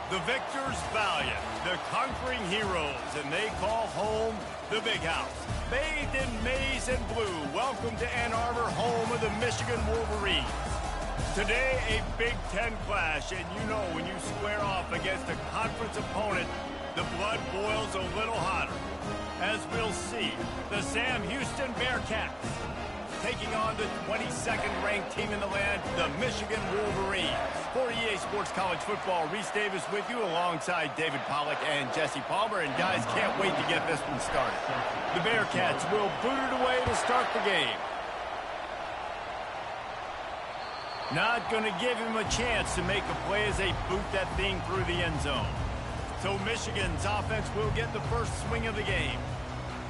The victors valiant, the conquering heroes, and they call home the Big House. Bathed in maize and blue, welcome to Ann Arbor, home of the Michigan Wolverines. Today, a Big Ten clash, and you know when you square off against a conference opponent, the blood boils a little hotter. As we'll see, the Sam Houston Bearcats taking on the 22nd ranked team in the land, the Michigan Wolverines. For EA Sports College Football, Reese Davis with you alongside David Pollack and Jesse Palmer. And guys, can't wait to get this one started. The Bearcats will boot it away to start the game. Not going to give him a chance to make a play as they boot that thing through the end zone. So Michigan's offense will get the first swing of the game.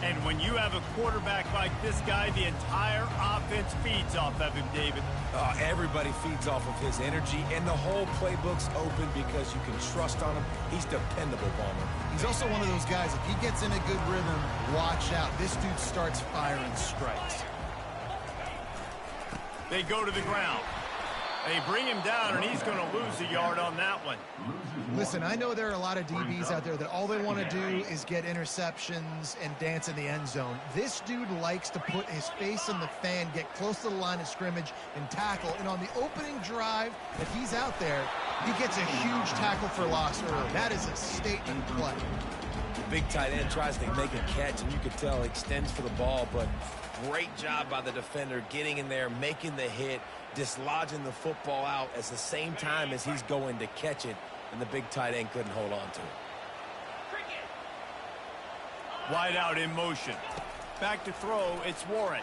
And when you have a quarterback like this guy, the entire offense feeds off of him, David. Everybody feeds off of his energy, and the whole playbook's open because you can trust on him. He's dependable, Palmer. He's also one of those guys, if he gets in a good rhythm, watch out. This dude starts firing strikes. They go to the ground. They bring him down, and he's going to lose a yard on that one. Listen, I know there are a lot of DBs out there that all they want to do is get interceptions and dance in the end zone. This dude likes to put his face in the fan, get close to the line of scrimmage, and tackle. And on the opening drive, if he's out there, he gets a huge tackle for loss early. That is a statement play. The big tight end tries to make a catch, and you could tell extends for the ball, but great job by the defender getting in there, making the hit, dislodging the football out at the same time as he's going to catch it, and the big tight end couldn't hold on to it. Wide out in motion. Back to throw, it's Warren.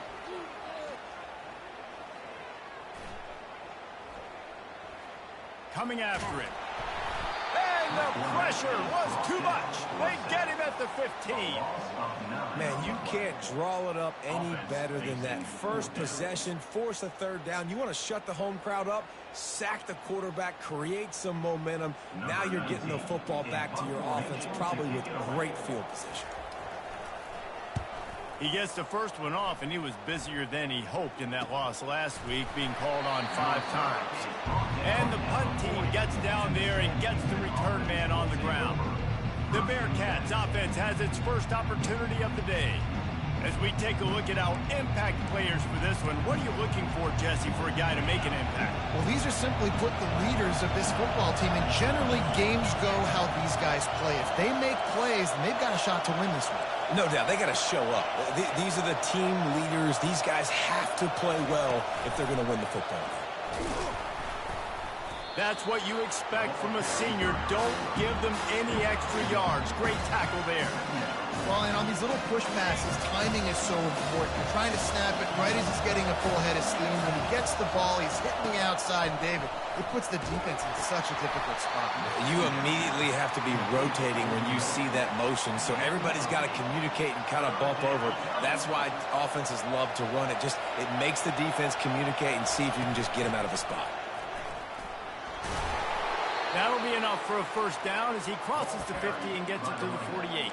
Coming after it. And the pressure was too much. They get him at the 15. Man, you can't draw it up any better than that. First possession, force a third down. You want to shut the home crowd up, sack the quarterback, create some momentum. Now you're getting the football back to your offense, probably with great field position. He gets the first one off, and he was busier than he hoped in that loss last week, being called on 5 times. And the punt team gets down there and gets the return man on the ground. The Bearcats offense has its first opportunity of the day. As we take a look at our impact players for this one, what are you looking for, Jesse, for a guy to make an impact? Well, these are simply put the leaders of this football team, and generally games go how these guys play. If they make plays, then they've got a shot to win this one. No doubt, they got to show up. These are the team leaders. These guys have to play well if they're going to win the football game. That's what you expect from a senior. Don't give them any extra yards. Great tackle there. Well, and on these little push passes, timing is so important. You're trying to snap it right as he's getting a full head of steam. When he gets the ball, he's hitting the outside, and David, it puts the defense in such a difficult spot. You immediately have to be rotating when you see that motion, so everybody's got to communicate and kind of bump over. That's why offenses love to run it. It makes the defense communicate and see if you can just get him out of a spot. That'll be enough for a first down as he crosses the 50 and gets it to the 48.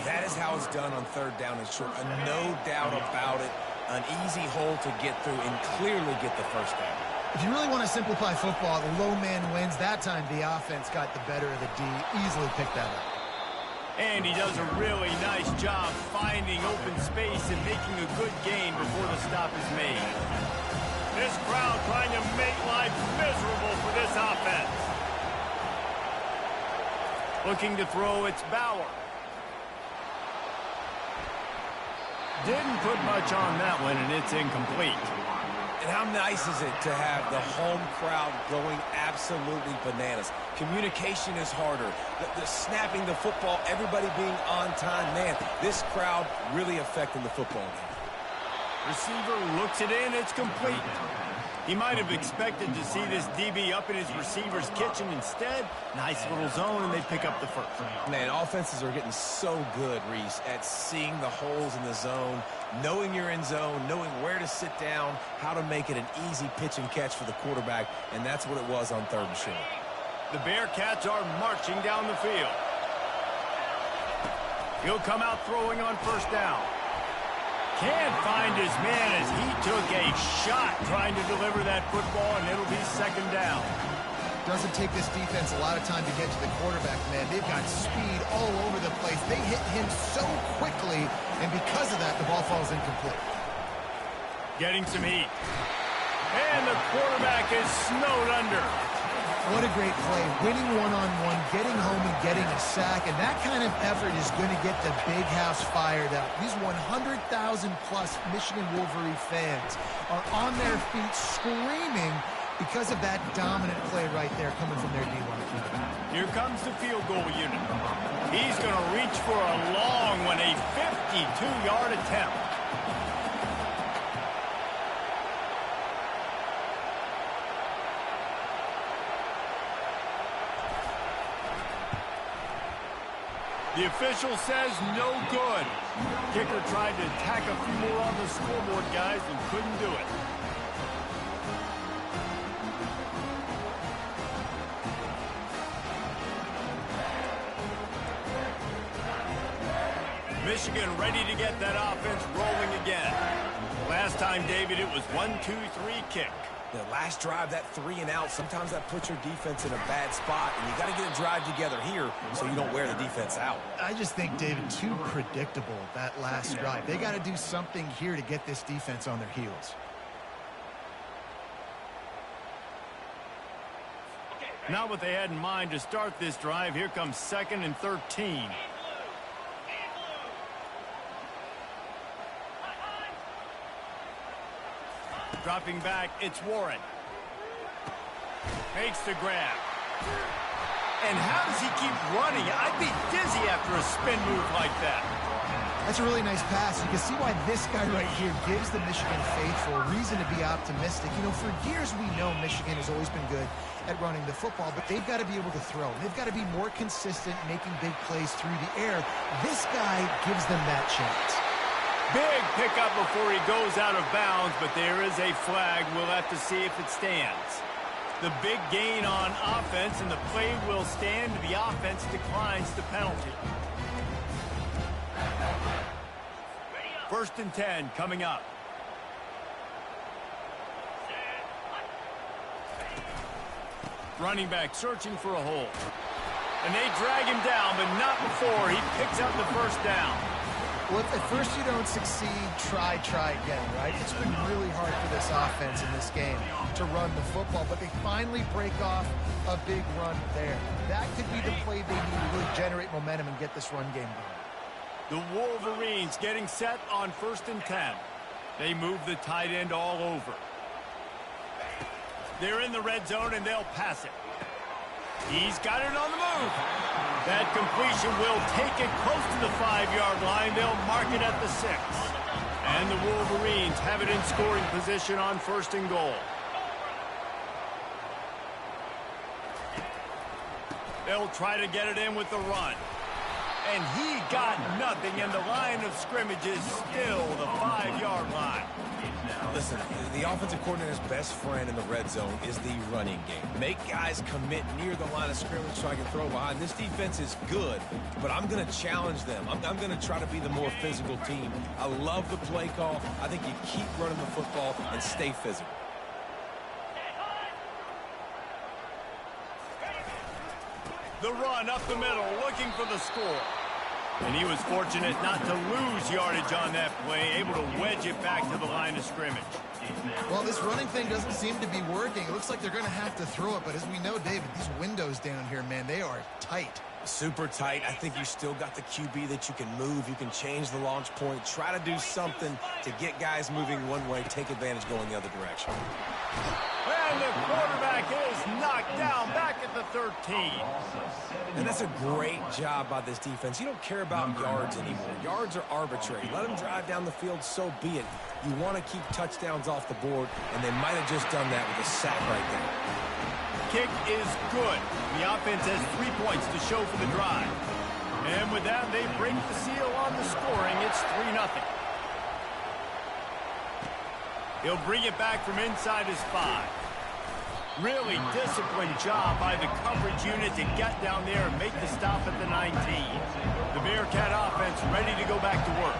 That is how it's done on third down and short. No doubt about it. An easy hole to get through and clearly get the first down. If you really want to simplify football, the low man wins. That time the offense got the better of the D. Easily picked that up. And he does a really nice job finding open space and making a good gain before the stop is made. This crowd trying to make life miserable for this offense. Looking to throw, it's Bauer. Didn't put much on that one, and it's incomplete. And how nice is it to have the home crowd going absolutely bananas? Communication is harder. The snapping the football, everybody being on time. Man, this crowd really affecting the football game. Receiver looks it in, it's complete. He might have expected to see this DB up in his receiver's kitchen. Instead, nice little zone, and they pick up the first. Man, offenses are getting so good, Reese, at seeing the holes in the zone, knowing you're in zone, knowing where to sit down, how to make it an easy pitch and catch for the quarterback, and that's what it was on third and short. The Bearcats are marching down the field. He'll come out throwing on first down. Can't find his man as he took a shot trying to deliver that football, and it'll be second down. Doesn't take this defense a lot of time to get to the quarterback, man. They've got speed all over the place. They hit him so quickly, and because of that, the ball falls incomplete. Getting some heat. And the quarterback is snowed under. What a great play. Winning one-on-one, getting home and getting a sack, and that kind of effort is going to get the big house fired up. These 100,000-plus Michigan Wolverine fans are on their feet screaming because of that dominant play right there coming from their D-line. Here comes the field goal unit. He's going to reach for a long one, a 52-yard attempt. The official says no good. Kicker tried to tack a few more on the scoreboard, guys, and couldn't do it. Michigan ready to get that offense rolling again. Last time, David, it was 1-2-3 kick. The last drive, that 3-and-out, sometimes that puts your defense in a bad spot, and you got to get a drive together here so you don't wear the defense out. I just think, David, too predictable, that last drive. They got to do something here to get this defense on their heels. Not what they had in mind to start this drive. Here comes 2nd and 13. Dropping back, it's Warren. Makes the grab. And how does he keep running? I'd be dizzy after a spin move like that. That's a really nice pass. You can see why this guy right here gives the Michigan faithful a reason to be optimistic. You know, for years we know Michigan has always been good at running the football, but they've got to be able to throw. They've got to be more consistent making big plays through the air. This guy gives them that chance. Big pickup before he goes out of bounds, but there is a flag. We'll have to see if it stands. The big gain on offense, and the play will stand. The offense declines the penalty. 1st and 10 coming up. Running back searching for a hole. And they drag him down, but not before he picks up the first down. Well, if at first you don't succeed, try again, right? It's been really hard for this offense in this game to run the football, but they finally break off a big run there. That could be the play they need to really generate momentum and get this run game going. The Wolverines getting set on 1st and 10. They move the tight end all over. They're in the red zone, and they'll pass it. He's got it on the move. That completion will take it close to the 5-yard line. They'll mark it at the 6. And the Wolverines have it in scoring position on 1st and goal. They'll try to get it in with the run. And he got nothing, and the line of scrimmage is still the 5-yard line. Listen, the offensive coordinator's best friend in the red zone is the running game. Make guys commit near the line of scrimmage so I can throw behind. This defense is good, but I'm going to challenge them. I'm going to try to be the more physical team. I love the play call. I think you keep running the football and stay physical. The run up the middle, looking for the score. And he was fortunate not to lose yardage on that play, able to wedge it back to the line of scrimmage. Well, this running thing doesn't seem to be working. It looks like they're going to have to throw it, but as we know, David, these windows down here, man, they are tight. Super tight. I think you still got the QB that you can move. You can change the launch point. Try to do something to get guys moving one way, take advantage going the other direction. And the quarterback is knocked down back at the 13. And that's a great job by this defense. You don't care about yards anymore. Yards are arbitrary. Let them drive down the field, so be it. You want to keep touchdowns off the board, and they might have just done that with a sack right there. Kick is good. The offense has 3 points to show for the drive. And with that, they break the seal on the scoring. It's 3-0. He'll bring it back from inside his 5. Really disciplined job by the coverage unit to get down there and make the stop at the 19. The Bearcat offense ready to go back to work.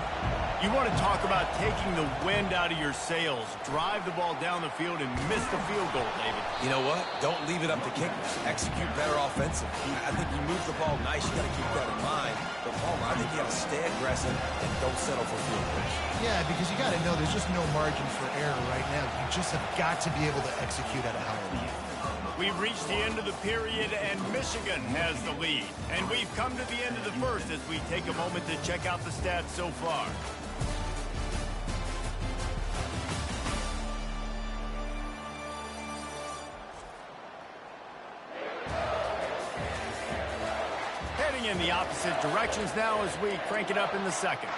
You want to talk about taking the wind out of your sails. Drive the ball down the field and miss the field goal, David. You know what? Don't leave it up to kickers. Execute better offensively. I think you move the ball nice. You got to keep that in mind. But, Palmer, I think you got to stay aggressive and don't settle for field goals. Yeah, because you got to know there's just no margin for error right now. You just have got to be able to execute at a higher level. We've reached the end of the period, and Michigan has the lead. And we've come to the end of the first as we take a moment to check out the stats so far. Heading in the opposite directions now as we crank it up in the second.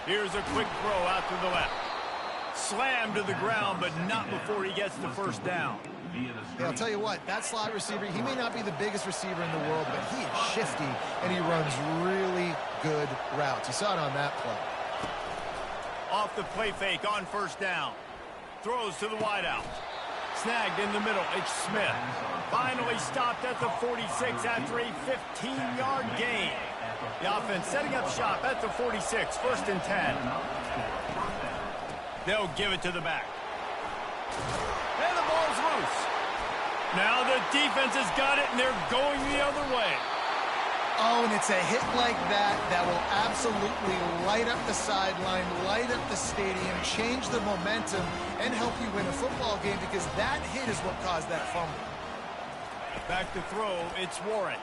Here's a quick throw out to the left. Slammed to the ground, but not before he gets the first down. Yeah, I'll tell you what, that slot receiver, he may not be the biggest receiver in the world, but he is shifty, and he runs really good routes. You saw it on that play. Off the play fake on first down. Throws to the wideout. Snagged in the middle. It's Smith. Finally stopped at the 46 after a 15-yard gain. The offense setting up shop at the 46, 1st and 10. They'll give it to the back. And the ball's loose. Now the defense has got it, and they're going the other way. Oh, and it's a hit like that that will absolutely light up the sideline, light up the stadium, change the momentum, and help you win a football game because that hit is what caused that fumble. Back to throw, it's Warren.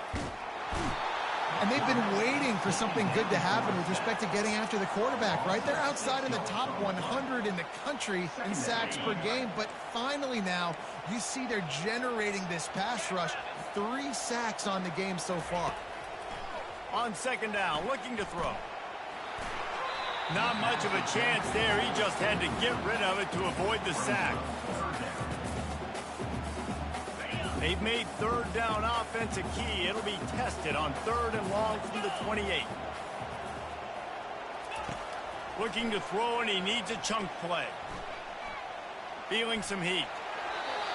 And they've been waiting for something good to happen with respect to getting after the quarterback, right? They're outside in the top 100 in the country in sacks per game, but finally now you see they're generating this pass rush. 3 sacks on the game so far. On second down, looking to throw. Not much of a chance there. He just had to get rid of it to avoid the sack. They've made third down offense a key. It'll be tested on 3rd and long from the 28. Looking to throw, and he needs a chunk play. Feeling some heat.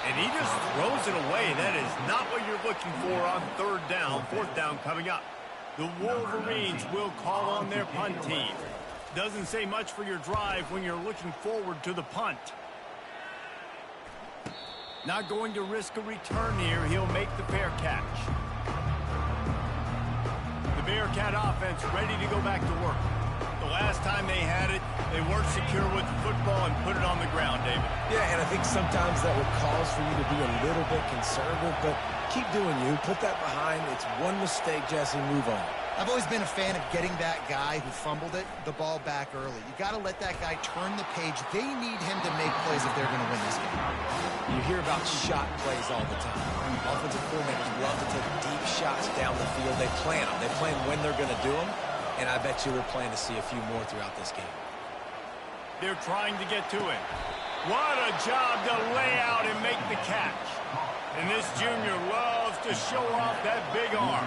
And he just throws it away. That is not what you're looking for on 3rd down. 4th down coming up. The Wolverines will call on their punt team. Doesn't say much for your drive when you're looking forward to the punt. Not going to risk a return here. He'll make the fair catch. The Bearcat offense ready to go back to work. The last time they had it, they weren't secure with the football and put it on the ground, David. Yeah, and I think sometimes that would cause for you to be a little bit conservative, but keep doing you. Put that behind. It's one mistake, Jesse. Move on. I've always been a fan of getting that guy who fumbled it, the ball back early. You got to let that guy turn the page. They need him to make plays if they're going to win this game. You hear about shot plays all the time. Offensive coordinators love to take deep shots down the field. They plan them. They plan when they're going to do them, and I bet you we're planning to see a few more throughout this game. They're trying to get to him. What a job to lay out and make the catch. And this junior loves to show off that big arm.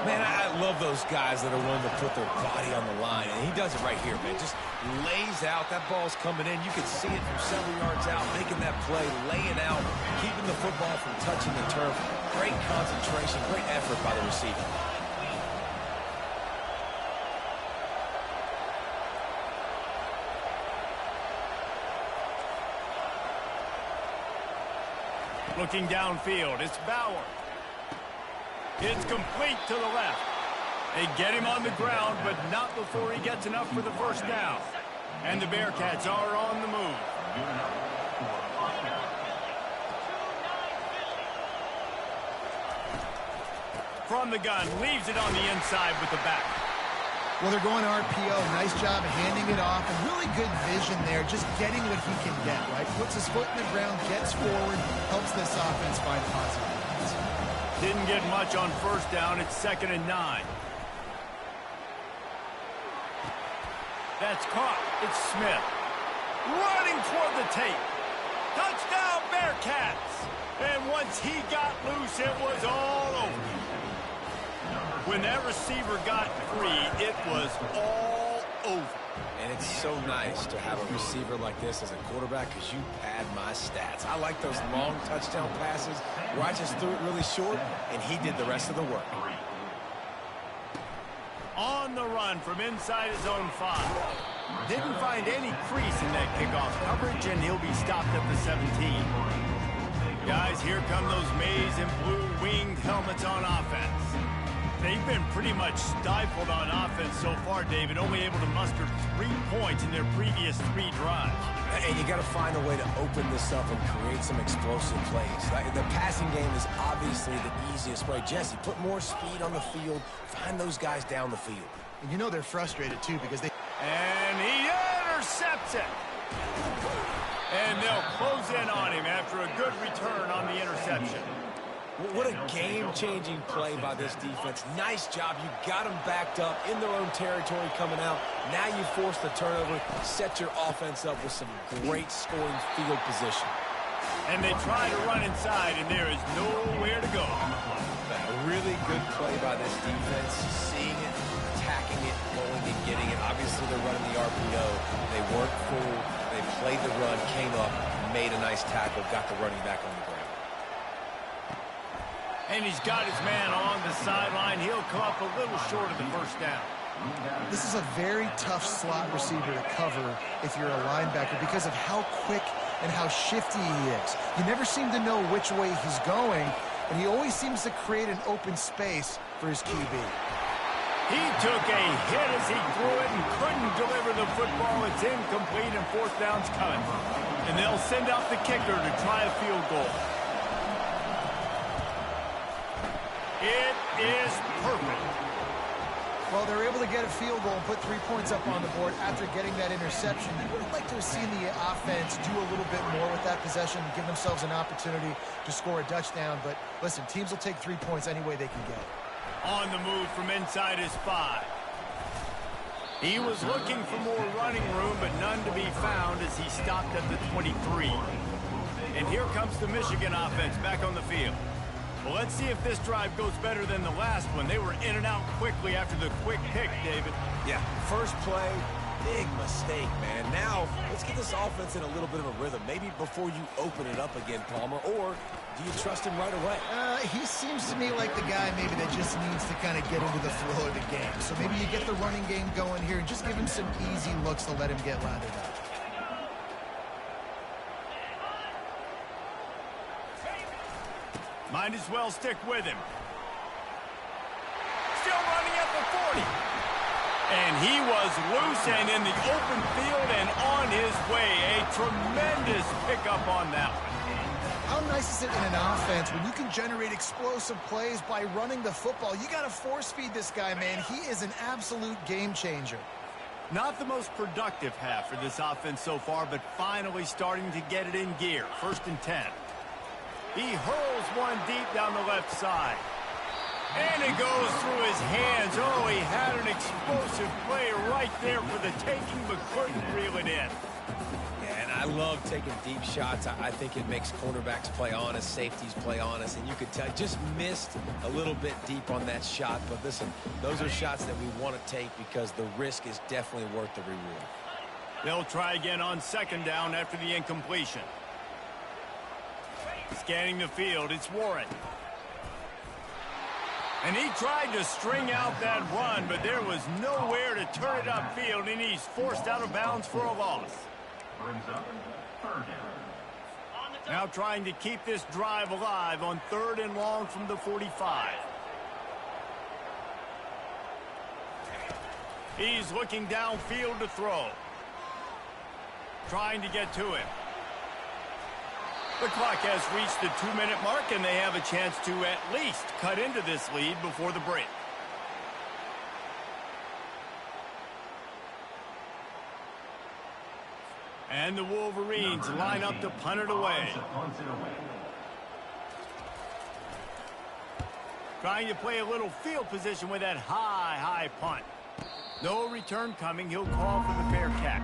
Man, I love those guys that are willing to put their body on the line, and he does it right here, man. Just lays out. That ball's coming in. You can see it from several yards out, making that play, laying out, keeping the football from touching the turf. Great concentration, great effort by the receiver. Looking downfield, it's Bauer. It's complete to the left. They get him on the ground, but not before he gets enough for the first down. And the Bearcats are on the move. From the gun, leaves it on the inside with the back. Well, they're going RPO. Nice job of handing it off, and really good vision there, just getting what he can get, right? Puts his foot in the ground, gets forward, helps this offense find positive points. Didn't get much on first down. It's 2nd and 9. That's caught. It's Smith. Running toward the tape. Touchdown, Bearcats! And once he got loose, it was all over. When that receiver got free, it was all over. And it's so nice to have a receiver like this as a quarterback because you pad my stats. I like those long touchdown passes where I just threw it really short, and he did the rest of the work. On the run from inside his own 5. Didn't find any crease in that kickoff coverage, and he'll be stopped at the 17. Guys, here come those maize and blue winged helmets on offense. They've been pretty much stifled on offense so far, David, only able to muster 3 points in their previous 3 drives. And you got to find a way to open this up and create some explosive plays. The passing game is obviously the easiest way. Jesse, put more speed on the field. Find those guys down the field. And you know they're frustrated, too, because they... And he intercepts it. And they'll close in on him after a good return on the interception. What a game-changing play by this defense. Nice job. You got them backed up in their own territory coming out. Now you force the turnover, set your offense up with some great scoring field position. And they try to run inside, and there is nowhere to go. A really good play by this defense. Seeing it, attacking it, going and getting it. Obviously, they're running the RPO. They weren't fooled. They played the run, came up, made a nice tackle, got the running back on the ground. And he's got his man on the sideline. He'll come up a little short of the first down. This is a very tough slot receiver to cover if you're a linebacker because of how quick and how shifty he is. You never seem to know which way he's going, and he always seems to create an open space for his QB. He took a hit as he threw it and couldn't deliver the football. It's incomplete, and 4th down's coming. And they'll send out the kicker to try a field goal. It is perfect. Well, they're able to get a field goal and put 3 points up on the board after getting that interception. You would have liked to have seen the offense do a little bit more with that possession and give themselves an opportunity to score a touchdown. But listen, teams will take 3 points any way they can get it. On the move from inside his 5. He was looking for more running room, but none to be found as he stopped at the 23. And here comes the Michigan offense back on the field. Well, let's see if this drive goes better than the last one. They were in and out quickly after the quick pick, David. Yeah, first play, big mistake, man. Now, let's get this offense in a little bit of a rhythm. Maybe before you open it up again, Palmer, or do you trust him right away? He seems to me like the guy maybe that just needs to kind of get into the flow of the game. So maybe you get the running game going here and just give him some easy looks to let him get lathered up. Might as well stick with him. Still running at the 40. And he was loose and in the open field and on his way. A tremendous pickup on that one. How nice is it in an offense when you can generate explosive plays by running the football? You got to force feed this guy, man. He is an absolute game changer. Not the most productive half for this offense so far, but finally starting to get it in gear. 1st and 10. He hurls one deep down the left side. And it goes through his hands. Oh, he had an explosive play right there for the taking, but couldn't reel it in. Yeah, and I love taking deep shots. I think it makes cornerbacks play honest, safeties play honest, and you could tell just missed a little bit deep on that shot. But listen, those are shots that we want to take because the risk is definitely worth the reward. They'll try again on 2nd down after the incompletion. Scanning the field, it's Warren. And he tried to string out that run, but there was nowhere to turn it upfield, and he's forced out of bounds for a loss. Now trying to keep this drive alive on 3rd and long from the 45. He's looking downfield to throw. Trying to get to him. The clock has reached the 2-minute mark, and they have a chance to at least cut into this lead before the break. And the Wolverines line up to punt it away. Trying to play a little field position with that high punt. No return coming. He'll call for the fair catch.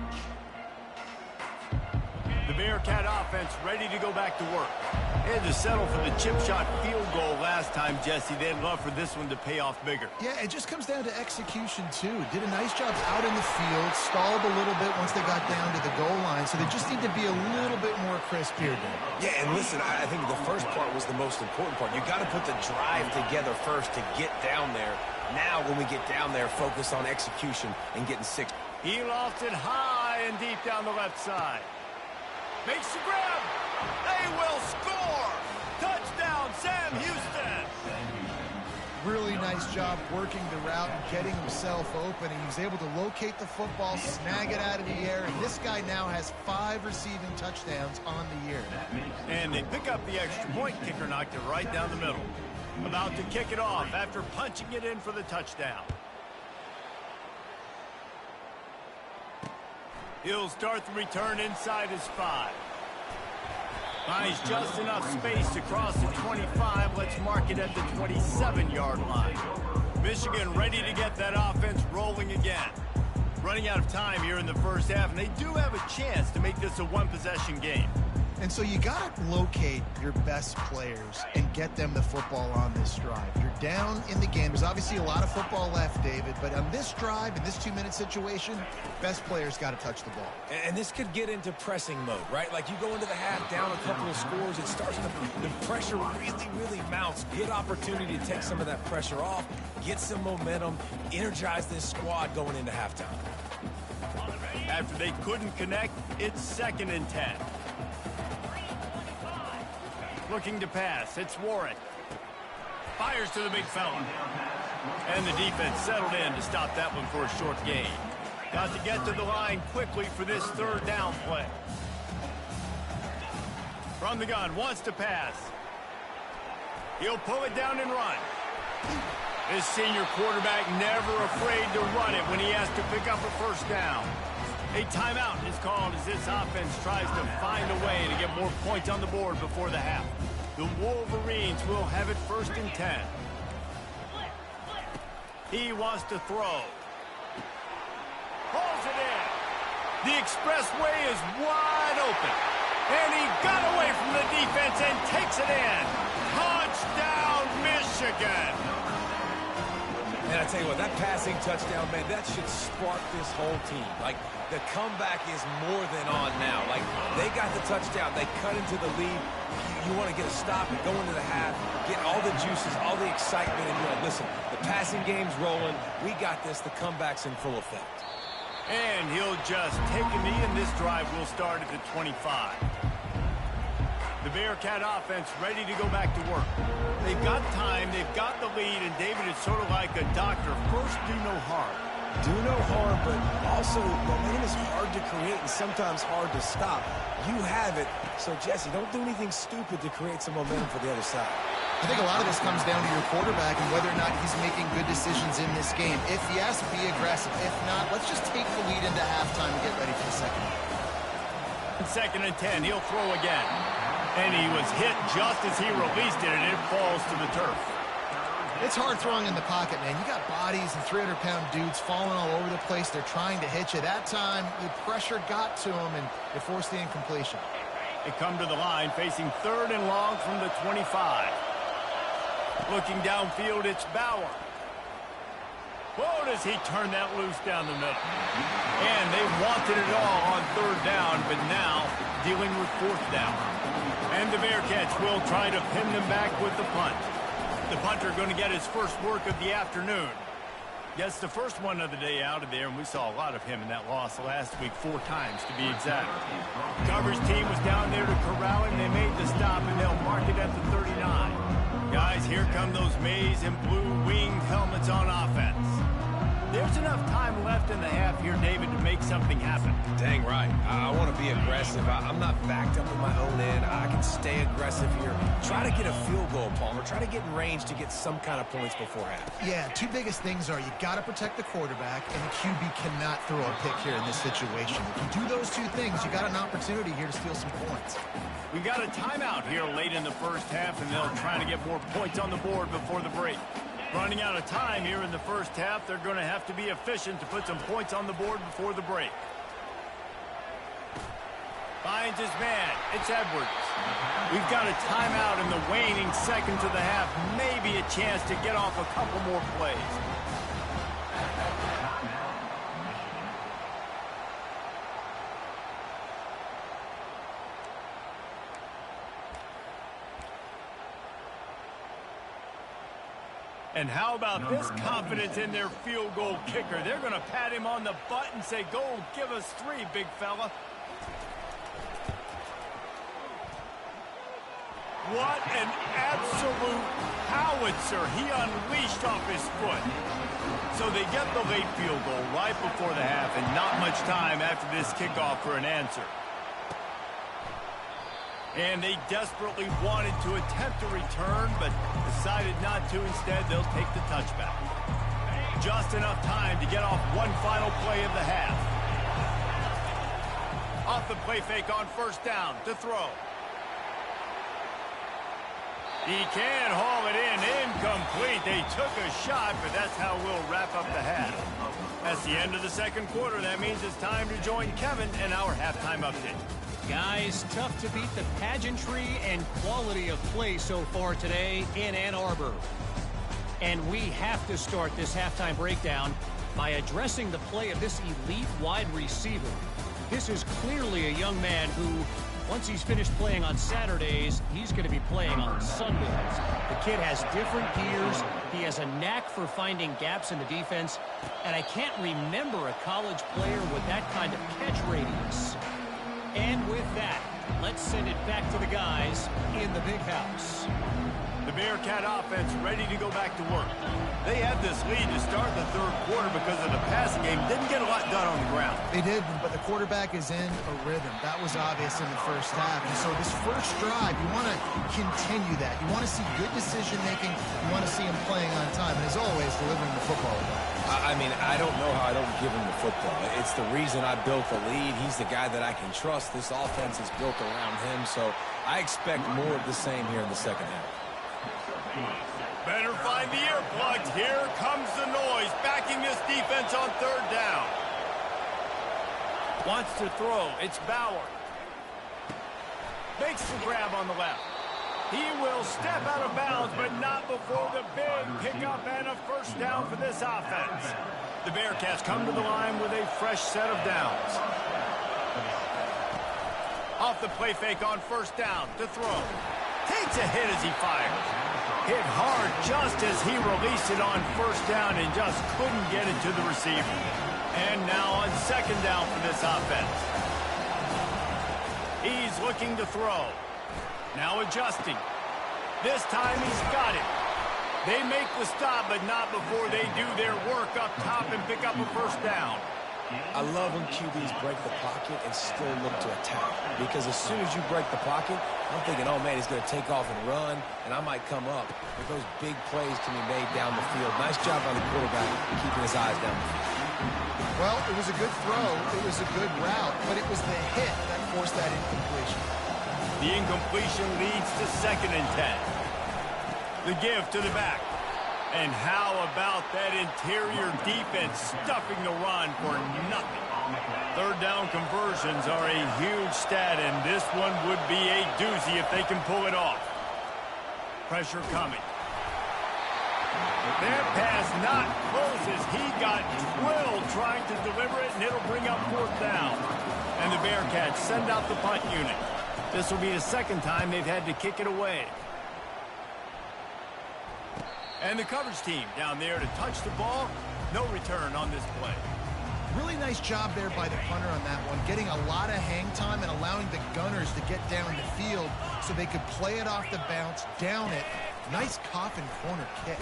The Bearcat offense ready to go back to work. They had to settle for the chip shot field goal last time, Jesse. They'd love for this one to pay off bigger. Yeah, it just comes down to execution, too. Did a nice job out in the field, stalled a little bit once they got down to the goal line, so they just need to be a little bit more crisp here, Dan. Yeah, and listen, I think the first part was the most important part. You got to put the drive together first to get down there. Now, when we get down there, focus on execution and getting sick. He lofts it high and deep down the left side. Makes the grab. They will score. Touchdown, Sam Houston. Really nice job working the route and getting himself open. He was able to locate the football, snag it out of the air, and this guy now has 5 receiving touchdowns on the year. And they pick up the extra point. Kicker knocked it right down the middle. About to kick it off after punching it in for the touchdown. He'll start the return inside his 5. Finds just enough space to cross the 25. Let's mark it at the 27-yard line. Michigan ready to get that offense rolling again. Running out of time here in the first half, and they do have a chance to make this a one-possession game. And so you got to locate your best players and get them the football on this drive. You're down in the game. There's obviously a lot of football left, David, but on this drive, in this 2-minute situation, best players got to touch the ball. And this could get into pressing mode, right? Like you go into the half down a couple of scores, it starts to, the pressure really mounts. Good opportunity to take some of that pressure off, get some momentum, energize this squad going into halftime. After they couldn't connect, it's 2nd and 10. Looking to pass. It's Warren. Fires to the big fella. And the defense settled in to stop that one for a short gain. Got to get to the line quickly for this 3rd down play. From the gun, wants to pass. He'll pull it down and run. This senior quarterback never afraid to run it when he has to pick up a 1st down. A timeout is called as this offense tries to find a way to get more points on the board before the half. The Wolverines will have it 1st and 10. He wants to throw. Pulls it in. The expressway is wide open. And he got away from the defense and takes it in. Touchdown, Michigan. And I tell you what, that passing touchdown, man, that should spark this whole team. Like, the comeback is more than on now. Like, they got the touchdown. They cut into the lead. You want to get a stop and go into the half, get all the juices, all the excitement, and you're like, listen, the passing game's rolling. We got this. The comeback's in full effect. And he'll just take a knee, and this drive will start at the 25. The Bearcat offense ready to go back to work. They've got time, they've got the lead, and David, it's sort of like a doctor. First, do no harm. Do no harm, but also momentum is hard to create and sometimes hard to stop. You have it, so Jesse, don't do anything stupid to create some momentum for the other side. I think a lot of this comes down to your quarterback and whether or not he's making good decisions in this game. If yes, be aggressive. If not, let's just take the lead into halftime and get ready for the second. 2nd and 10, he'll throw again. And he was hit just as he released it, and it falls to the turf. It's hard throwing in the pocket, man. You got bodies and 300-pound dudes falling all over the place. They're trying to hit you. That time, the pressure got to him, and it forced the incompletion. They come to the line, facing 3rd and long from the 25. Looking downfield, it's Bauer. Whoa, does he turn that loose down the middle. And they wanted it all on 3rd down, but now dealing with 4th down. And the Bearcats will try to pin them back with the punt. The punter going to get his first work of the afternoon. Gets the first one of the day out of there, and we saw a lot of him in that loss last week, 4 times to be exact. Coverage team was down there to corral him. They made the stop, and they'll mark it at the 39. Guys, here come those maize and blue winged helmets on offense. There's enough time left in the half here, David, to make something happen. Dang right. I want to be aggressive. I'm not backed up in my own end. I can stay aggressive here. Try to get a field goal, Palmer. Try to get in range to get some kind of points before half. Yeah, 2 biggest things are you got to protect the quarterback, and the QB cannot throw a pick here in this situation. If you do those 2 things, you got an opportunity here to steal some points. We got a timeout here late in the first half, and they'll try to get more points on the board before the break. Running out of time here in the first half, they're going to have to be efficient to put some points on the board before the break. Finds his man. It's Edwards. We've got a timeout in the waning seconds of the half. Maybe a chance to get off a couple more plays. And how about this confidence in their field goal kicker? They're going to pat him on the butt and say, go, give us 3, big fella. What an absolute howitzer he unleashed off his foot. So they get the late field goal right before the half, and not much time after this kickoff for an answer. And they desperately wanted to attempt a return, but decided not to. Instead, they'll take the touchback. Just enough time to get off one final play of the half. Off the play fake on first down to throw. He can haul it in. Incomplete. They took a shot, but that's how we'll wrap up the half. That's the end of the second quarter. That means it's time to join Kevin in our halftime update. Guys, tough to beat the pageantry and quality of play so far today in Ann Arbor. And we have to start this halftime breakdown by addressing the play of this elite wide receiver. This is clearly a young man who, once he's finished playing on Saturdays, he's going to be playing on Sundays. The kid has different gears. He has a knack for finding gaps in the defense. And I can't remember a college player with that kind of catch radius. And with that, let's send it back to the guys in the big house. The Bearcat offense ready to go back to work. They had this lead to start the third quarter because of the passing game. Didn't get a lot done on the ground. They did, but the quarterback is in a rhythm. That was obvious in the first half. And so this first drive, you want to continue that. You want to see good decision-making. You want to see him playing on time. And as always, delivering the football. I mean, I don't know how I don't give him the football. It's the reason I built the lead. He's the guy that I can trust. This offense is built around him, so I expect more of the same here in the second half. Better find the earplugs. Here comes the noise, backing this defense on third down. Wants to throw. It's Bauer. Makes the grab on the left. He will step out of bounds, but not before the big pickup and a first down for this offense. The Bearcats come to the line with a fresh set of downs. Off the play fake on first down to throw. Takes a hit as he fires. Hit hard just as he released it on first down and just couldn't get it to the receiver. And now on second down for this offense. He's looking to throw. Now adjusting. This time he's got it. They make the stop, but not before they do their work up top and pick up a first down. I love when QBs break the pocket and still look to attack. Because as soon as you break the pocket, I'm thinking, oh, man, he's going to take off and run, and I might come up. But those big plays can be made down the field. Nice job by the quarterback keeping his eyes down the field. Well, it was a good throw. It was a good route, but it was the hit that forced that incompletion. The incompletion leads to 2nd and 10. The give to the back. And how about that interior defense stuffing the run for nothing? Third down conversions are a huge stat, and this one would be a doozy if they can pull it off. Pressure coming. Their pass not close as he got drilled trying to deliver it, and it'll bring up fourth down. And the Bearcats send out the punt unit. This will be the second time they've had to kick it away. And the coverage team down there to touch the ball. No return on this play. Really nice job there by the punter on that one, getting a lot of hang time and allowing the gunners to get down the field so they could play it off the bounce, down it. Nice coffin corner kick.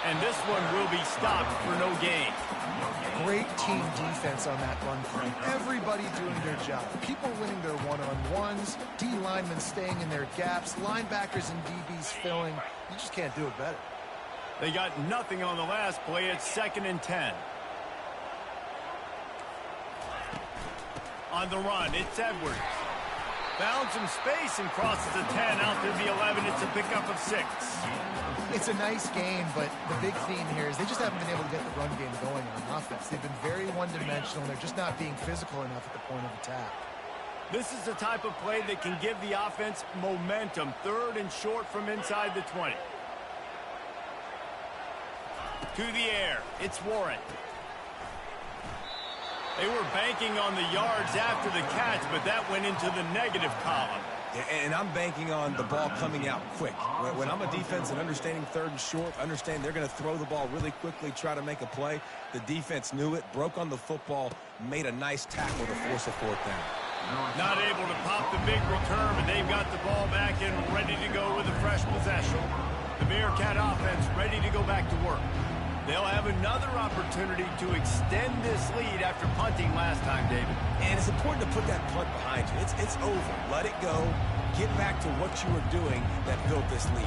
And this one will be stopped for no gain. Great team defense on that run play. Everybody doing their job. People winning their one-on-ones, D linemen staying in their gaps, linebackers and DBs filling. You just can't do it better. They got nothing on the last play. It's 2nd and 10. On the run, it's Edwards. Found some space and crosses the 10 out to the 11. It's a pickup of 6. It's a nice game, but the big theme here is they just haven't been able to get the run game going on offense. They've been very one-dimensional. They're just not being physical enough at the point of attack. This is the type of play that can give the offense momentum. 3rd and short from inside the 20. To the air, it's Warren. They were banking on the yards after the catch, but that went into the negative column. And I'm banking on the ball coming out quick. When I'm a defense and understanding 3rd and short, understand they're going to throw the ball really quickly, try to make a play. The defense knew it, broke on the football, made a nice tackle to force a 4th down. Not able to pop the big return, but they've got the ball back and ready to go with a fresh possession. The Bearcat offense ready to go back to work. They'll have another opportunity to extend this lead after punting last time, David. And it's important to put that punt behind you. It's over. Let it go. Get back to what you were doing that built this lead.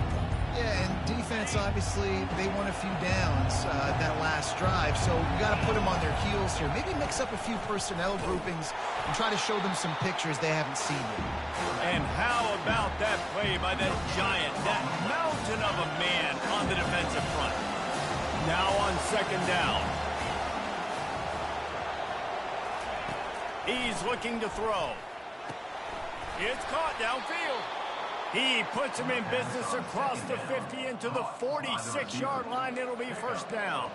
Yeah, and defense, obviously, they won a few downs that last drive, so you got to put them on their heels here. Maybe mix up a few personnel groupings and try to show them some pictures they haven't seen yet. And how about that play by that giant, that mountain of a man on the defensive front? Now on 2nd down. He's looking to throw. It's caught downfield. He puts him in business across the 50 into the 46-yard line. It'll be 1st down.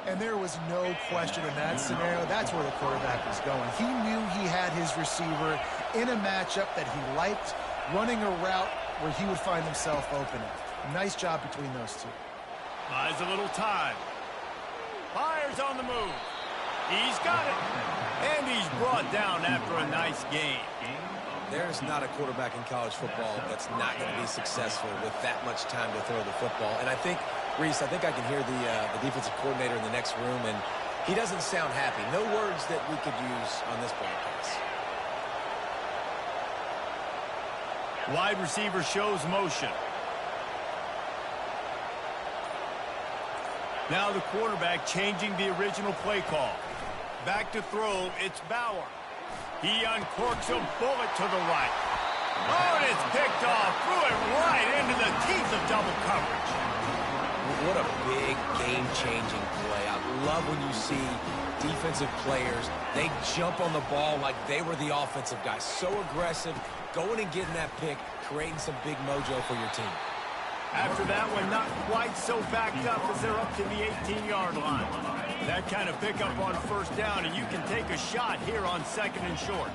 And there was no question in that scenario. That's where the quarterback was going. He knew he had his receiver in a matchup that he liked, running a route where he would find himself open. Nice job between those two. Buys a little time. Fires on the move. He's got it. And he's brought down after a nice gain. There's not a quarterback in college football that's not going to be successful with that much time to throw the football. And I think, Reese, I think I can hear the defensive coordinator in the next room, and he doesn't sound happy. No words that we could use on this ball pass. Wide receiver shows motion. Now the quarterback changing the original play call. Back to throw, it's Bauer. He uncorks a bullet to the right. Oh, and it's picked off. Threw it right into the teeth of double coverage. What a big game-changing play. I love when you see defensive players, they jump on the ball like they were the offensive guys. So aggressive, going and getting that pick, creating some big mojo for your team. After that one, not quite so backed up as they're up to the 18-yard line. That kind of pickup on 1st down, and you can take a shot here on 2nd and short.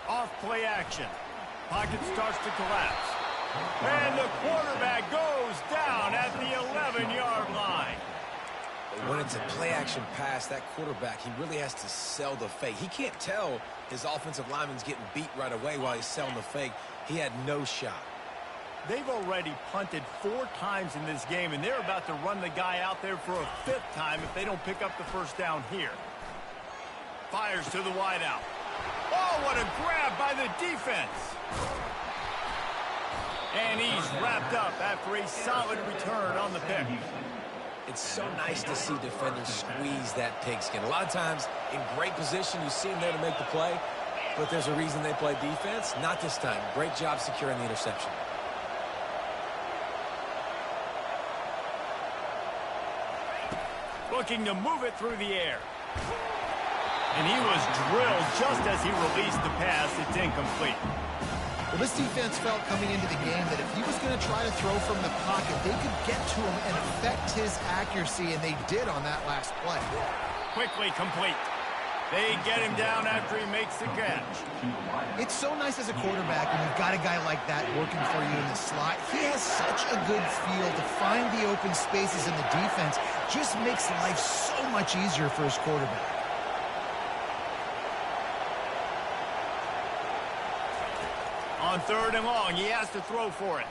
Off play action. Pocket starts to collapse. And the quarterback goes down at the 11-yard line. When it's a play-action pass, that quarterback, he really has to sell the fake. He can't tell his offensive lineman's getting beat right away while he's selling the fake. He had no shot. They've already punted 4 times in this game, and they're about to run the guy out there for a 5th time if they don't pick up the 1st down here. Fires to the wideout. Oh, what a grab by the defense. And he's wrapped up after a solid return on the pick. It's so nice to see defenders squeeze that pigskin. A lot of times, in great position, you see them there to make the play, but there's a reason they play defense. Not this time. Great job securing the interception. Looking to move it through the air. And he was drilled just as he released the pass. It's incomplete. Well, this defense felt coming into the game that if he was going to try to throw from the pocket, they could get to him and affect his accuracy, and they did on that last play. Quickly complete. They get him down after he makes the catch. It's so nice as a quarterback when you've got a guy like that working for you in the slot. He has such a good feel to find the open spaces in the defense. Just makes life so much easier for his quarterback. On 3rd and long, he has to throw for it.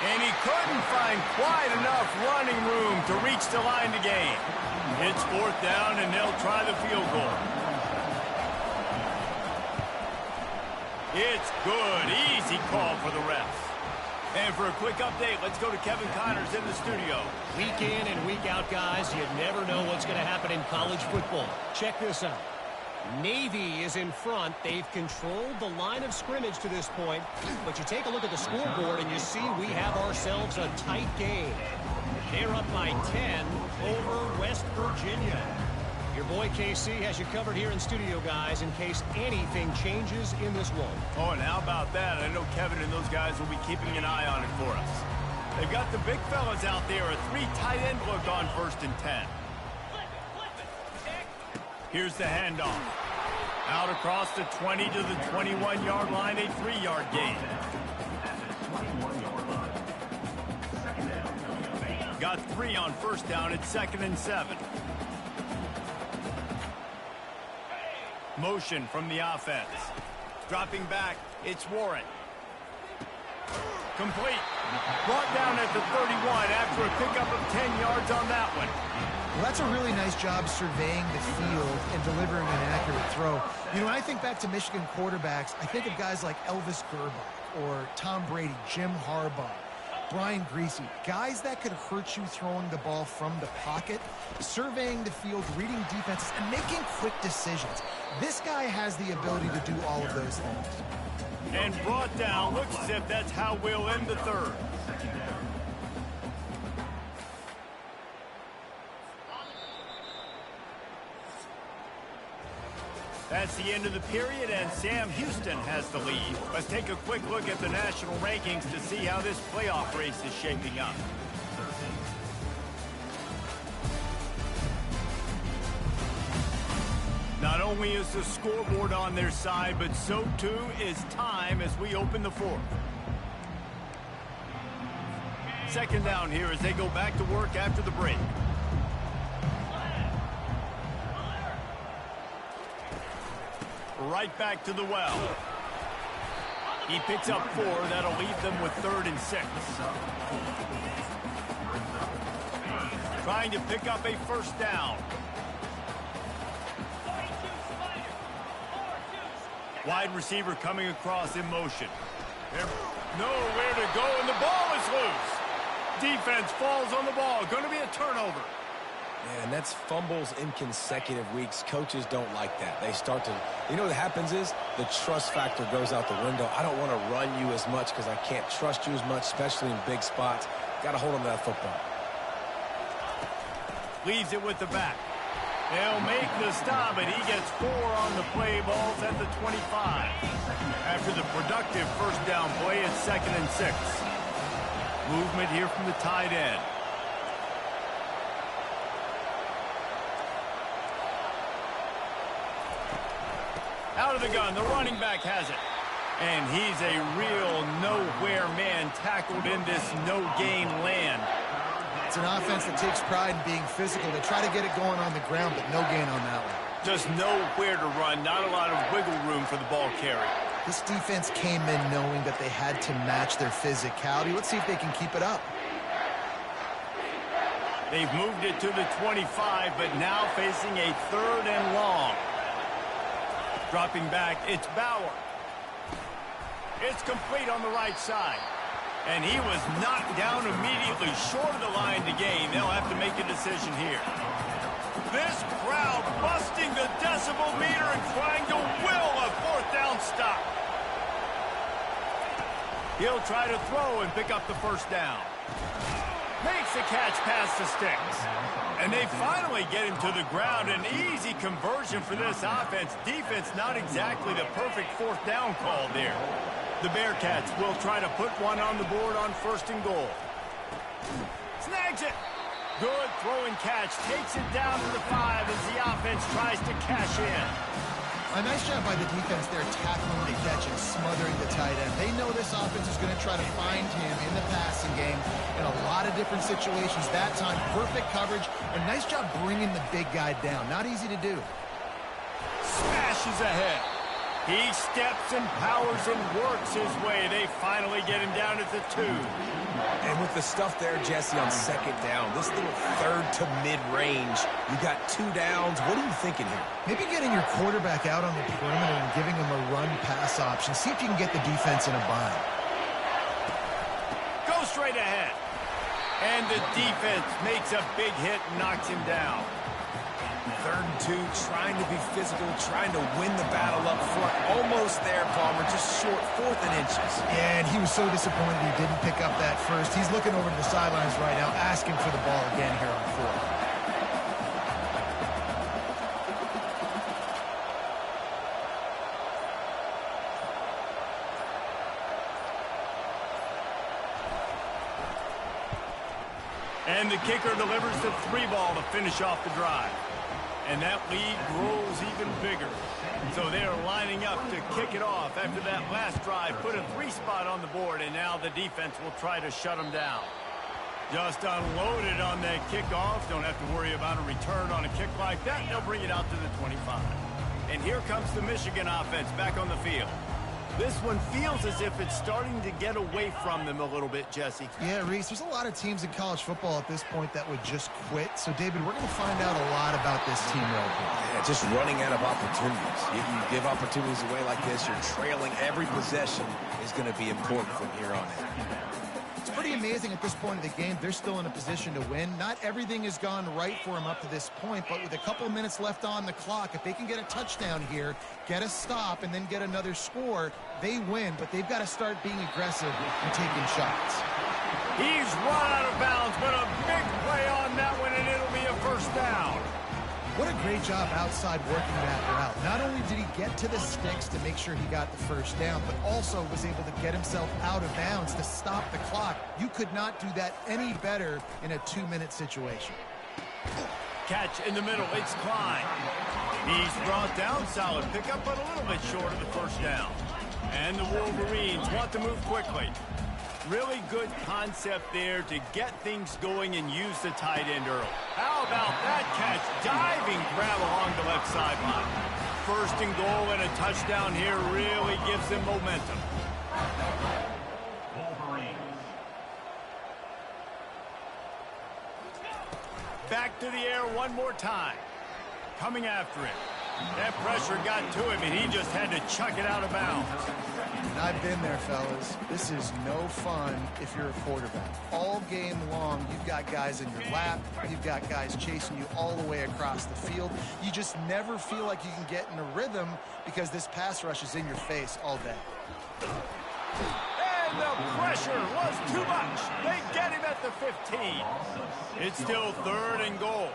And he couldn't find quite enough running room to reach the line to gain. It's 4th down, and they'll try the field goal. It's good. Easy call for the refs. And for a quick update, let's go to Kevin Connors in the studio. Week in and week out, guys, you never know what's going to happen in college football. Check this out. Navy is in front. They've controlled the line of scrimmage to this point. But you take a look at the scoreboard and you see we have ourselves a tight game. They're up by 10 over West Virginia. Your boy KC has you covered here in studio, guys, in case anything changes in this one. Oh, and how about that? I know Kevin and those guys will be keeping an eye on it for us. They've got the big fellas out there, a 3 tight end look on 1st and 10. Here's the handoff. Out across the 20 to the 21-yard line, a 3-yard gain. Got 3 on 1st down at 2nd and 7. Motion from the offense. Dropping back, it's Warren. Complete. Brought down at the 31 after a pickup of 10 yards on that one. Well, that's a really nice job surveying the field and delivering an accurate throw. You know, when I think back to Michigan quarterbacks, I think of guys like Elvis Gerbach or Tom Brady, Jim Harbaugh, Brian Griese, guys that could hurt you throwing the ball from the pocket, surveying the field, reading defenses, and making quick decisions. This guy has the ability to do all of those things. And brought down. Looks as if that's how we'll end the 3rd. That's the end of the period, and Sam Houston has the lead. Let's take a quick look at the national rankings to see how this playoff race is shaping up. Not only is the scoreboard on their side, but so too is time as we open the 4th. 2nd down here as they go back to work after the break. Right back to the well. He picks up 4. That'll leave them with 3rd and 6. Trying to pick up a 1st down. Wide receiver coming across in motion. There's nowhere to go, and the ball is loose. Defense falls on the ball. Going to be a turnover. Yeah, and that's fumbles in consecutive weeks. Coaches don't like that. They start to, you know what happens is the trust factor goes out the window. I don't want to run you as much because I can't trust you as much, especially in big spots. Got to hold on to that football. Leaves it with the back. They'll make the stop, and he gets 4 on the play. Balls at the 25. After the productive 1st down play, it's 2nd and 6. Movement here from the tight end. Out of the gun, the running back has it. And he's a real nowhere man tackled in this no-gain land. It's an offense that takes pride in being physical. They try to get it going on the ground, but no gain on that one. Just nowhere to run, not a lot of wiggle room for the ball carry. This defense came in knowing that they had to match their physicality. Let's see if they can keep it up. They've moved it to the 25, but now facing a 3rd and long. Dropping back, it's Bauer. It's complete on the right side. And he was knocked down immediately short of the line to gain. They'll have to make a decision here. This crowd busting the decibel meter and trying to will a 4th down stop. He'll try to throw and pick up the 1st down. Makes the catch past the sticks. And they finally get him to the ground. An easy conversion for this offense. Defense not exactly the perfect 4th down call there. The Bearcats will try to put one on the board on 1st and goal. Snags it. Good throw and catch. Takes it down to the 5 as the offense tries to cash in. A nice job by the defense there, tackling the catch and smothering the tight end. They know this offense is going to try to find him in the passing game in a lot of different situations. That time, perfect coverage. A nice job bringing the big guy down. Not easy to do. Smashes ahead. He steps and powers and works his way. They finally get him down at the 2. And with the stuff there, Jesse, on 2nd down, this little 3rd to mid-range, you got 2 downs. What are you thinking here? Maybe getting your quarterback out on the perimeter and giving him a run-pass option. See if you can get the defense in a bind. Go straight ahead. And the defense makes a big hit and knocks him down. 3rd and 2, trying to be physical, trying to win the battle up front. Almost there, Palmer, just short, 4th and inches. Yeah, and he was so disappointed he didn't pick up that 1st. He's looking over to the sidelines right now, asking for the ball again here on 4th. And the kicker delivers the 3-ball to finish off the drive. And that lead grows even bigger. So they're lining up to kick it off after that last drive. Put a 3-spot on the board, and now the defense will try to shut them down. Just unloaded on that kickoff. Don't have to worry about a return on a kick like that. They'll bring it out to the 25. And here comes the Michigan offense back on the field. This one feels as if it's starting to get away from them a little bit, Jesse. Yeah, Reese, there's a lot of teams in college football at this point that would just quit. So, David, we're going to find out a lot about this team right here. Yeah, just running out of opportunities. You give opportunities away like this, you're trailing. Every possession is going to be important from here on in. It's pretty amazing at this point of the game. They're still in a position to win. Not everything has gone right for them up to this point, but with a couple of minutes left on the clock, if they can get a touchdown here, get a stop, and then get another score, they win. But they've got to start being aggressive and taking shots. He's run out of bounds, but a big play on that one, and it'll be a first down. What a great job outside working that route. Not only did he get to the sticks to make sure he got the first down, but also was able to get himself out of bounds to stop the clock. You could not do that any better in a 2-minute situation. Catch in the middle. It's Klein. He's brought down. Solid pickup, but a little bit short of the first down. And the Wolverines want to move quickly. Really good concept there to get things going and use the tight end early. How about that catch? Diving grab along the left sideline. First and goal and a touchdown here really gives them momentum. Back to the air one more time. Coming after it. That pressure got to him, and he just had to chuck it out of bounds. And I've been there, fellas. This is no fun if you're a quarterback. All game long, you've got guys in your lap. You've got guys chasing you all the way across the field. You just never feel like you can get in a rhythm because this pass rush is in your face all day. And the pressure was too much. They get him at the 15. It's still 3rd and goal.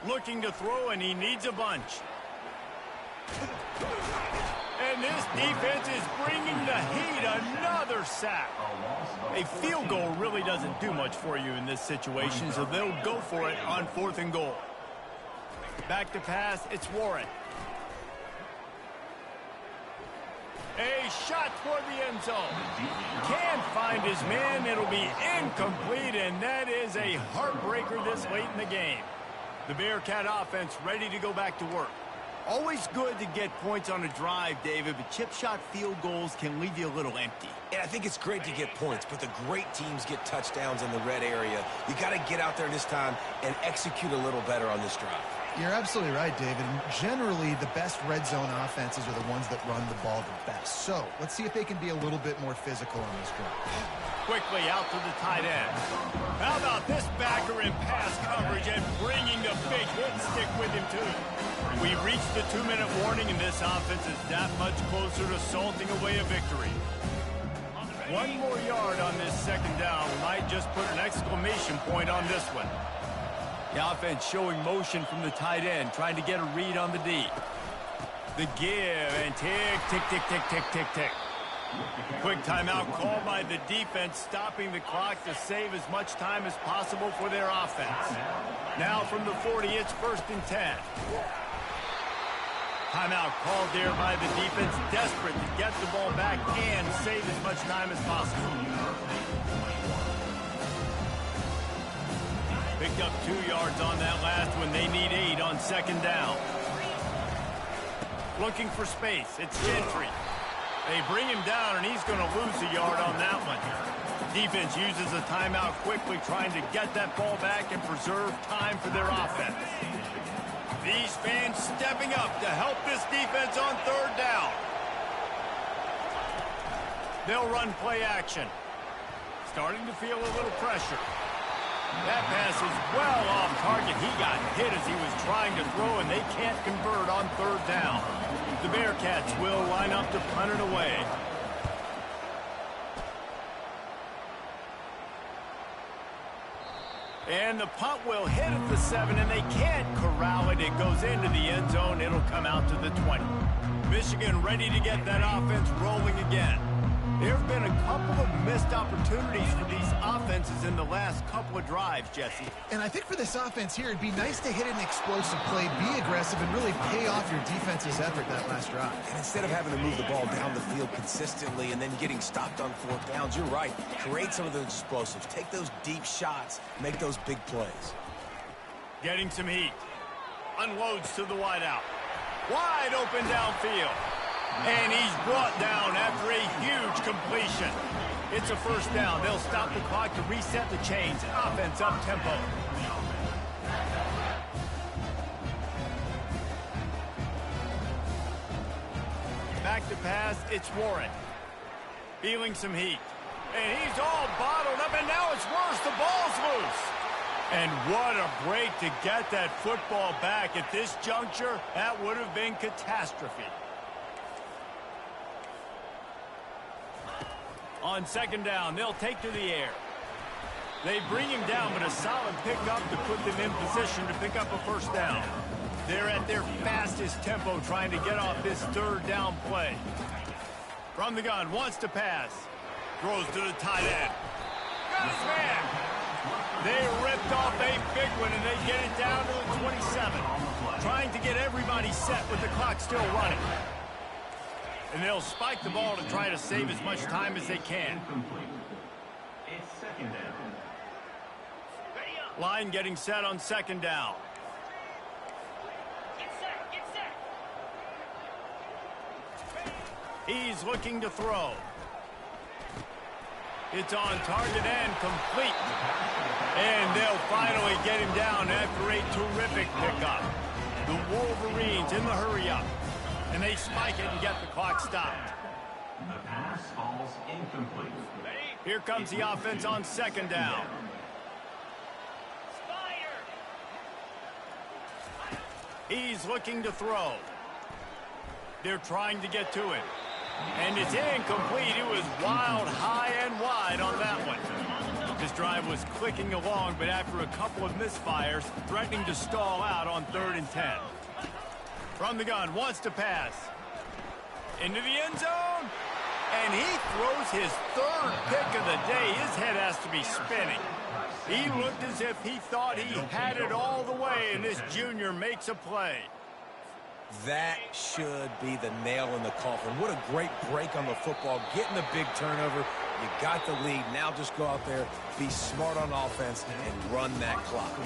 Looking to throw, and he needs a bunch. And this defense is bringing the heat. Another sack. A field goal really doesn't do much for you in this situation, so they'll go for it on 4th and goal. Back to pass, it's Warren. A shot toward the end zone. Can't find his man. It'll be incomplete, and that is a heartbreaker this late in the game. The Bearcat offense ready to go back to work. Always good to get points on a drive, David, but chip shot field goals can leave you a little empty. And I think it's great to get points, but the great teams get touchdowns in the red area. You got to get out there this time and execute a little better on this drive. You're absolutely right, David. And generally, the best red zone offenses are the ones that run the ball the best. So let's see if they can be a little bit more physical on this drive. Quickly out to the tight end. How about this backer in pass coverage and bringing the big hit stick with him, too. We reached the 2-minute warning, and this offense is that much closer to salting away a victory. One more yard on this 2nd down. We might just put an exclamation point on this one. The offense showing motion from the tight end, trying to get a read on the D. The give, and tick, tick, tick, tick, tick, tick, tick. Quick timeout called by the defense, stopping the clock to save as much time as possible for their offense. Now from the 40, it's 1st and 10. Timeout called there by the defense, desperate to get the ball back and save as much time as possible. Picked up 2 yards on that last one. They need 8 on 2nd down. Looking for space. It's Gentry. They bring him down, and he's going to lose a yard on that one. Defense uses a timeout quickly, trying to get that ball back and preserve time for their offense. These fans stepping up to help this defense on 3rd down. They'll run play action. Starting to feel a little pressure. That pass is well off target. He got hit as he was trying to throw, and they can't convert on 3rd down. The Bearcats will line up to punt it away. And the punt will hit at the 7, and they can't corral it. It goes into the end zone. It'll come out to the 20. Michigan ready to get that offense rolling again. There have been a couple of missed opportunities for these offenses in the last couple of drives, Jesse. And I think for this offense here, it'd be nice to hit an explosive play, be aggressive, and really pay off your defense's effort that last drive. And instead of having to move the ball down the field consistently and then getting stopped on fourth downs, you're right. Create some of those explosives. Take those deep shots. Make those big plays. Getting some heat. Unloads to the wideout. Wide open downfield. And he's brought down after a huge completion. It's a first down. They'll stop the clock to reset the chains. Offense up tempo. Back to pass. It's Warren. Feeling some heat. And he's all bottled up, and now it's worse. The ball's loose. And what a break to get that football back. At this juncture, that would have been catastrophe. On second down, they'll take to the air. They bring him down, but a solid pickup to put them in position to pick up a first down. They're at their fastest tempo trying to get off this third down play. From the gun, wants to pass. Throws to the tight end. Got his man. They ripped off a big one, and they get it down to the 27. Trying to get everybody set with the clock still running. And they'll spike the ball to try to save as much time as they can. It's second down. Line getting set on second down. Get set. He's looking to throw. It's on target and complete. And they'll finally get him down after a terrific pickup. The Wolverines in the hurry-up. And they spike it and get the clock stopped. The pass falls incomplete. Here comes the offense on second down. He's looking to throw. They're trying to get to it. And it's incomplete. It was wild, high, and wide on that one. This drive was clicking along, but after a couple of misfires, threatening to stall out on 3rd and 10. From the gun, wants to pass. Into the end zone. And he throws his 3rd pick of the day. His head has to be spinning. He looked as if he thought he had it all the way, and this junior makes a play. That should be the nail in the coffin. What a great break on the football. Getting the big turnover. You got the lead. Now just go out there, be smart on offense, and run that clock.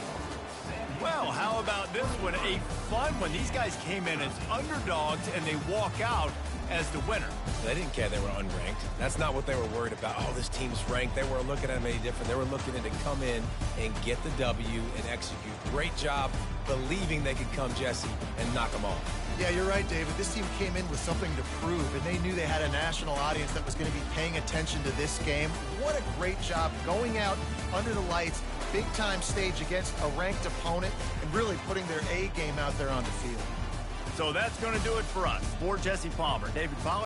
Well, how about this one? A fun one. These guys came in as underdogs, and they walk out as the winner. They didn't care they were unranked. That's not what they were worried about. Oh, this team's ranked. They weren't looking at them any different. They were looking at to come in and get the W and execute. Great job believing they could come, Jesse, and knock them off. Yeah, you're right, David. This team came in with something to prove, and they knew they had a national audience that was going to be paying attention to this game. What a great job going out under the lights, big-time stage against a ranked opponent, and really putting their A game out there on the field. So that's going to do it for us. For Jesse Palmer, David Pollack.